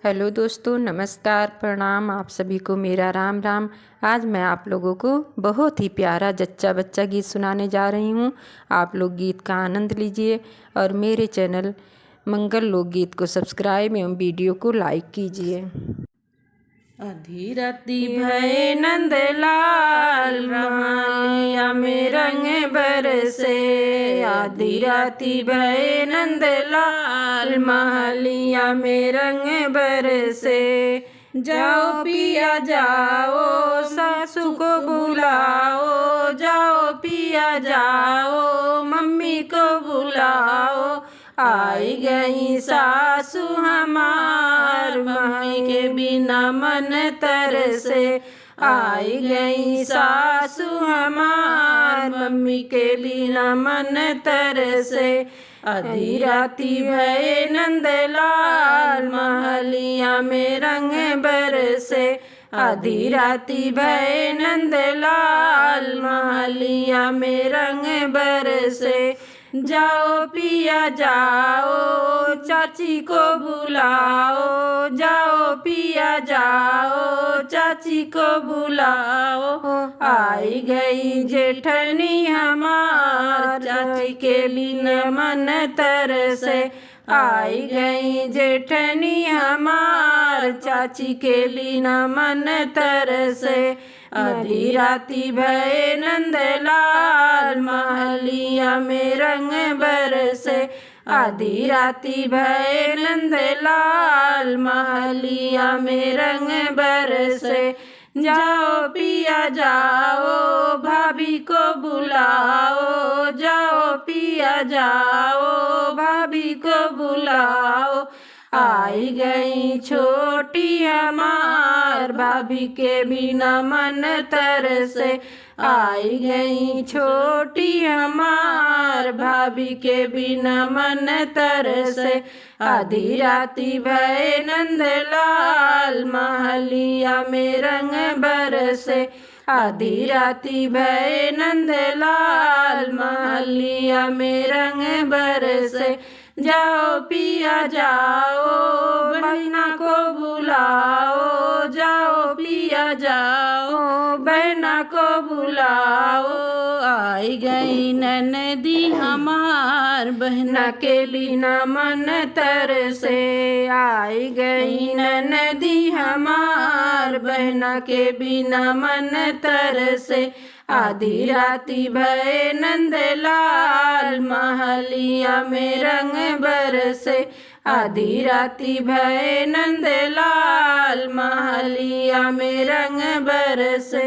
Hello दोस्तों, नमस्कार, प्रणाम। आप सभी को मेरा राम राम। आज मैं आप लोगों को बहुत ही प्यारा जच्चा बच्चा गीत सुनाने जा रही हूँ। आप लोग गीत का आनंद लीजिए और मेरे चैनल मंगल लोकगीत को सब्सक्राइब एवं वीडियो को लाइक कीजिए। आधी राती भये नंदलाल महालिया में रंग बरसे। आधी राती भये नंदलाल महालिया में रंग बरसे। जाओ पिया जाओ सासू को बुलाओ, जाओ पिया जाओ मम्मी को बुलाओ। आई गई सासू हमार मम्मी के बिना मन तरसे। आई गई सासू हमार मम्मी के बिना मन तरसे। आधी राती भये नंदलाल महलिया में रंग बरसे। आधी राती भये नंदलाल महलिया में रंग बरसे। जाओ पिया जाओ चाची को बुलाओ, जाओ पिया जाओ चाची को बुलाओ। आई गई जेठनी हमार चाची के बिना मन तरसे। आई गई जेठनी हमार चाची के बिना मन तरसे। आधी राती भये नंदलाल महलिया में रंग बरसे। आधी राती भये नंदलाल महलिया में रंग बरसे। जाओ पिया जाओ भाभी को बुलाओ, जाओ पिया जाओ भाभी को बुलाओ। आई गई छोटी हमार भाभी के बिना मन तरसे। आई गई छोटी हमार भाभी के बिना मन तरसे। आधी राती भये नंदलाल महलिया में रंग बरसे। आधी राती भये नंदलाल महलिया में रंग बरसे। जाओ पिया जाओ बहना को बुलाओ, जाओ पिया जाओ बहना को बुलाओ। आई गई ननदी हमार बहना के बिना मन तरसे। आई गई ननदी हमार बहना के बिना मन तरसे। आधी राती भये नंदलाल महलिया में रंग बरसे। आधी राती भये नंदलाल महलिया में रंग बरसे।